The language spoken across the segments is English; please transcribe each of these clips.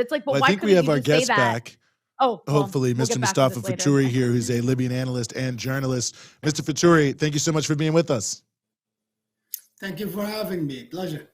it's like, but Well, I why think we couldn't have you our just say guest that? back. Oh, well, Hopefully, we'll Mr. get back to Mustafa this later. Fetouri here, who's a Libyan analyst and journalist. Mr. Fetouri, thank you so much for being with us. Thank you for having me. Pleasure.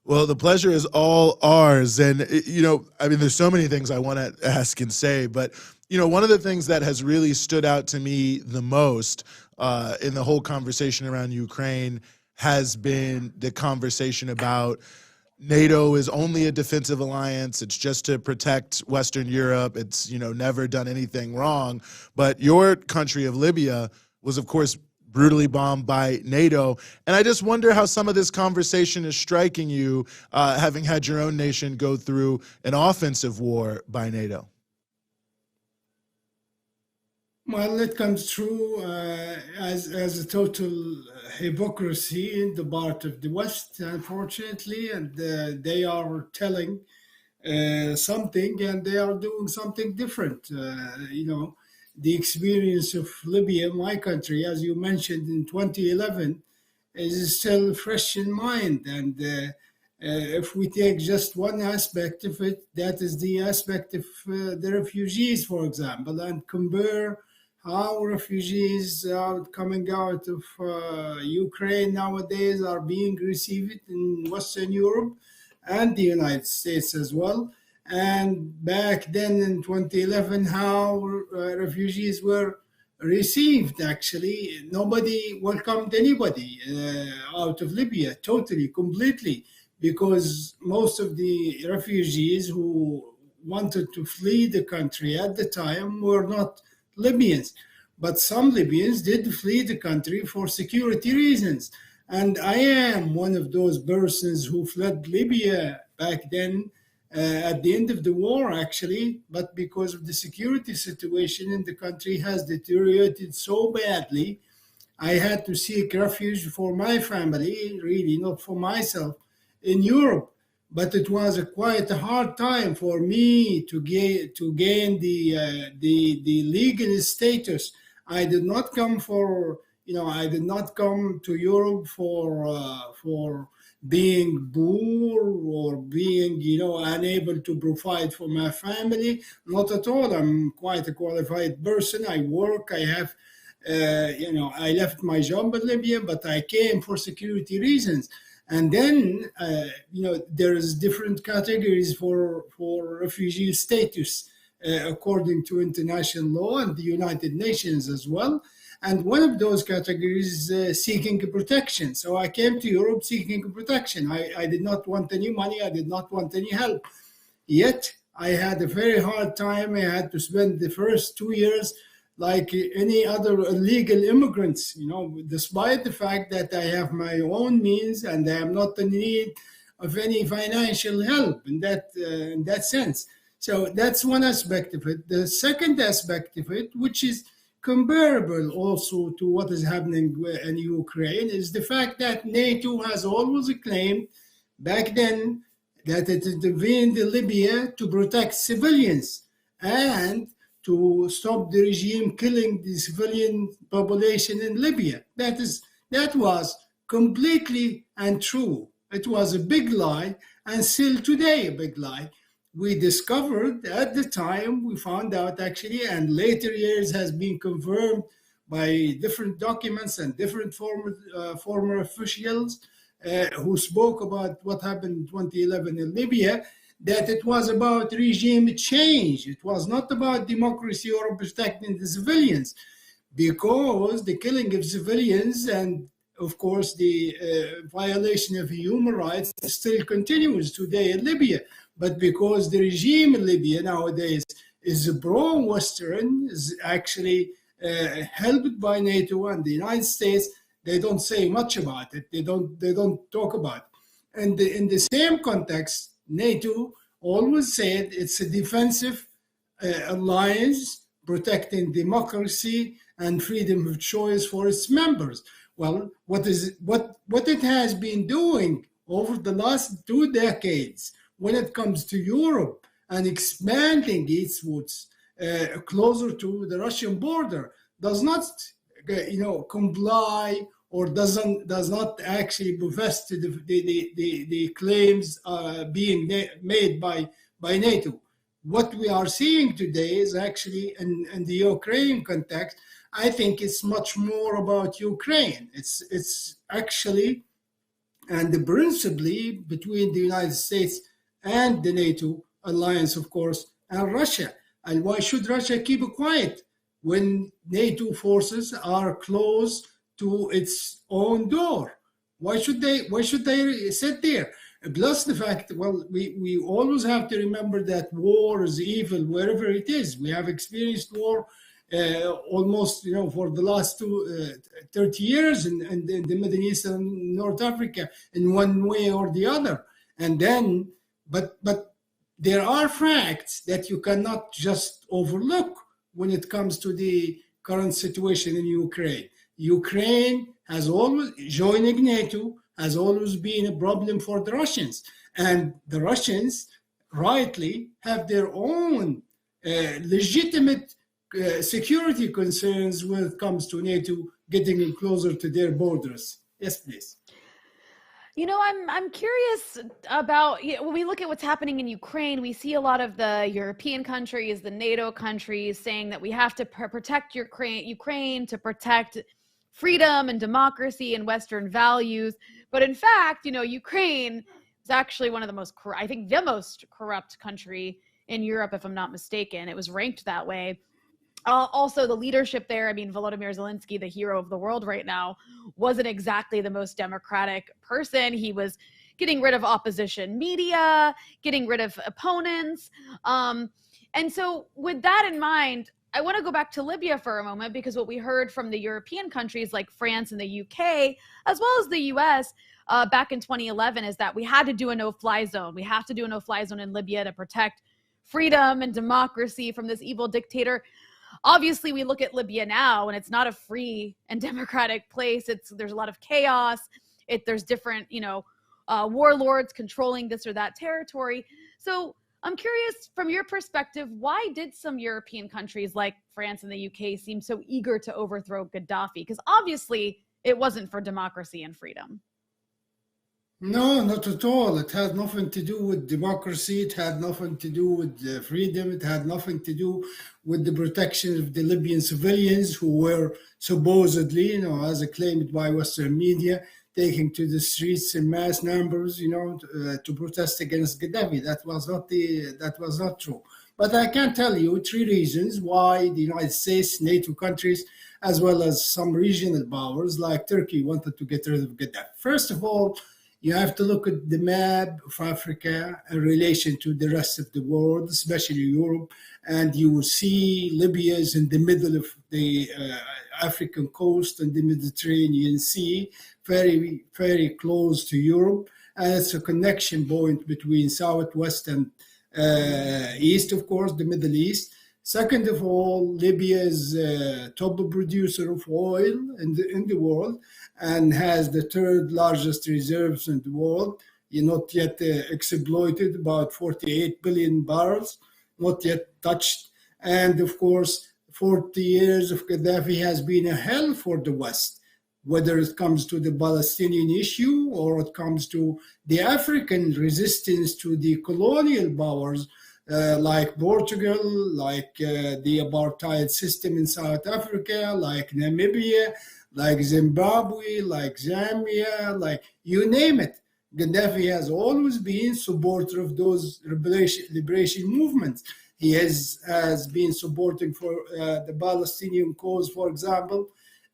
Well, the pleasure is all ours. And, you know, I mean, there's so many things I want to ask and say, but, you know, one of the things that has really stood out to me the most in the whole conversation around Ukraine has been the conversation about NATO is only a defensive alliance. It's just to protect Western Europe. It's, you know, never done anything wrong. But your country of Libya was, of course, brutally bombed by NATO. And I just wonder how some of this conversation is striking you, having had your own nation go through an offensive war by NATO. Well, it comes true as a total hypocrisy in the part of the West, unfortunately, and they are telling something and they are doing something different. You know, the experience of Libya, my country, as you mentioned in 2011, is still fresh in mind. And if we take just one aspect of it, that is the aspect of the refugees, for example, and compare how refugees are coming out of Ukraine nowadays are being received in Western Europe and the United States as well. And back then in 2011, how refugees were received, actually. Nobody welcomed anybody out of Libya, totally, completely, because most of the refugees who wanted to flee the country at the time were not Libyans. But some Libyans did flee the country for security reasons. And I am one of those persons who fled Libya back then at the end of the war, actually, but because of the security situation in the country has deteriorated so badly, I had to seek refuge for my family, really, not for myself, in Europe. But it was quite a hard time for me to gain the legal status. I did not come I did not come to Europe for being poor or being, unable to provide for my family. Not at all. I'm quite a qualified person. I work. I have, I left my job in Libya, but I came for security reasons. And then, there's different categories for refugee status according to international law and the United Nations as well. And one of those categories is seeking protection. So I came to Europe seeking protection. I did not want any money. I did not want any help. Yet I had a very hard time. I had to spend the first 2 years like any other illegal immigrants, despite the fact that I have my own means and I am not in need of any financial help in that sense. So that's one aspect of it. The second aspect of it, which is comparable also to what is happening in Ukraine, is the fact that NATO has always claimed back then that it intervened in Libya to protect civilians and to stop the regime killing the civilian population in Libya. That was completely untrue. It was a big lie, and still today a big lie. We discovered at the time, we found out actually, and later years has been confirmed by different documents and different former officials who spoke about what happened in 2011 in Libya, that it was about regime change. It was not about democracy or protecting the civilians, because the killing of civilians and, of course, the violation of human rights still continues today in Libya. But because the regime in Libya nowadays is pro-Western, is actually helped by NATO and the United States, they don't say much about it. They don't talk about it. And in the same context, NATO always said it's a defensive alliance protecting democracy and freedom of choice for its members. Well, what it has been doing over the last 2 decades when it comes to Europe and expanding eastwards closer to the Russian border does not, comply or does not actually profess to the claims being made by by NATO. What we are seeing today is actually in the Ukraine context. I think it's much more about Ukraine. It's actually and principally between the United States and the NATO alliance, of course, and Russia. And why should Russia keep quiet when NATO forces are close to its own door? Why should they? Why should they sit there? Plus the fact, well, we always have to remember that war is evil wherever it is. We have experienced war almost, for the last 30 years in the Middle East and North Africa in one way or the other. And then, but there are facts that you cannot just overlook when it comes to the current situation in Ukraine. Ukraine has always, joining NATO has always been a problem for the Russians. And the Russians rightly have their own legitimate security concerns when it comes to NATO getting closer to their borders. Yes, please. I'm curious about, when we look at what's happening in Ukraine, we see a lot of the European countries, the NATO countries saying that we have to protect Ukraine to protect freedom and democracy and Western values. But in fact, Ukraine is actually one of the most, I think the most corrupt country in Europe, if I'm not mistaken. It was ranked that way. Also, the leadership there, Volodymyr Zelensky, the hero of the world right now, wasn't exactly the most democratic person. He was getting rid of opposition media, getting rid of opponents. And so with that in mind, I want to go back to Libya for a moment, because what we heard from the European countries like France and the UK, as well as the US, back in 2011, is that we had to do a no-fly zone. We have to do a no-fly zone in Libya to protect freedom and democracy from this evil dictator. Obviously, we look at Libya now, and it's not a free and democratic place. There's a lot of chaos. There's different, warlords controlling this or that territory. So I'm curious, from your perspective, why did some European countries like France and the UK seem so eager to overthrow Gaddafi? Because obviously, it wasn't for democracy and freedom. No, not at all. It had nothing to do with democracy. It had nothing to do with freedom. It had nothing to do with the protection of the Libyan civilians who were supposedly, as claimed by Western media, taking to the streets in mass numbers, to protest against Gaddafi. That was not true. But I can tell you 3 reasons why the United States, NATO countries, as well as some regional powers like Turkey wanted to get rid of Gaddafi. First of all, you have to look at the map of Africa in relation to the rest of the world, especially Europe, and you will see Libya is in the middle of the African coast and the Mediterranean Sea, very, very close to Europe, and it's a connection point between southwest and east, of course, the Middle East. Second of all, Libya is a top producer of oil in the world and has the 3rd largest reserves in the world. Not yet exploited, about 48 billion barrels, not yet touched. And of course, 40 years of Gaddafi has been a hell for the West, whether it comes to the Palestinian issue or it comes to the African resistance to the colonial powers like Portugal, like the apartheid system in South Africa, like Namibia, like Zimbabwe, like Zambia, like you name it. Gaddafi has always been supporter of those liberation movements. He has been supporting for the Palestinian cause, for example,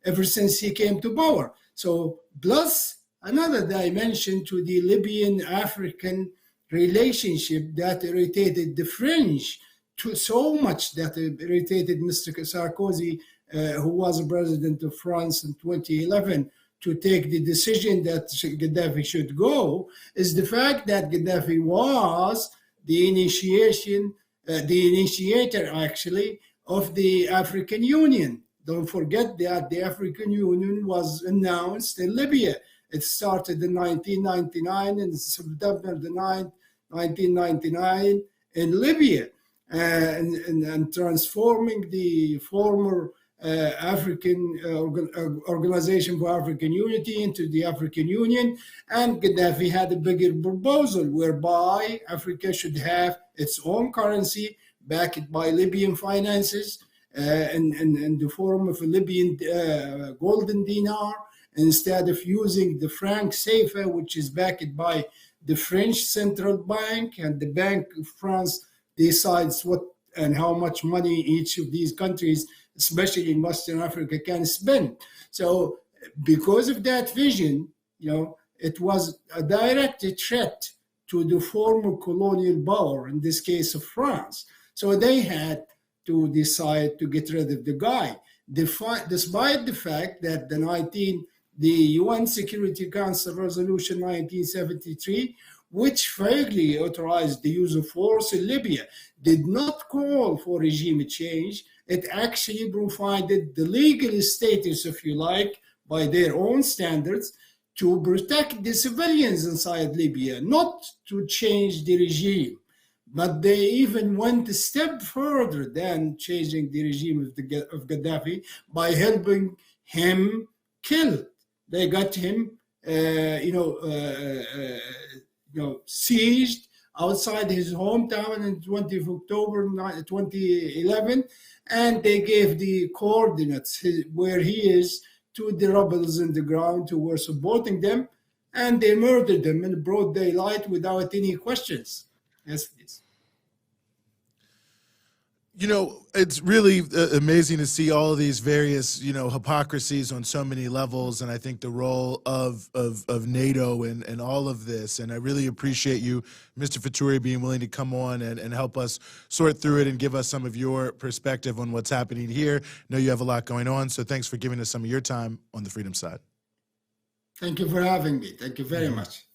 ever since he came to power. So plus another dimension to the Libyan-African relationship that irritated the French to so much that it irritated Mr. Sarkozy, who was president of France in 2011, to take the decision that Gaddafi should go, is the fact that Gaddafi was the initiator actually of the African Union. Don't forget that the African Union was announced in Libya. It started in 1999, in September the 9th, 1999, in Libya, and transforming the former African Organization for African Unity into the African Union, and Gaddafi had a bigger proposal whereby Africa should have its own currency backed by Libyan finances in the form of a Libyan golden dinar, instead of using the franc CFA, which is backed by the French central bank, and the Bank of France decides what and how much money each of these countries, especially in Western Africa, can spend. So because of that vision, it was a direct threat to the former colonial power, in this case of France. So they had to decide to get rid of the guy, despite the fact that the UN Security Council Resolution 1973, which vaguely authorized the use of force in Libya, did not call for regime change. It actually provided the legal status, if you like, by their own standards, to protect the civilians inside Libya, not to change the regime. But they even went a step further than changing the regime of Gaddafi by helping him kill. They got him, seized outside his hometown on 20th October 2011, and they gave the coordinates where he is to the rebels in the ground who were supporting them, and they murdered them in broad daylight without any questions. Yes, please. It's really amazing to see all of these various, hypocrisies on so many levels. And I think the role of NATO and all of this. And I really appreciate you, Mr. Fetouri, being willing to come on and help us sort through it and give us some of your perspective on what's happening here. I know you have a lot going on, so thanks for giving us some of your time on the Freedom Side. Thank you for having me. Thank you very much.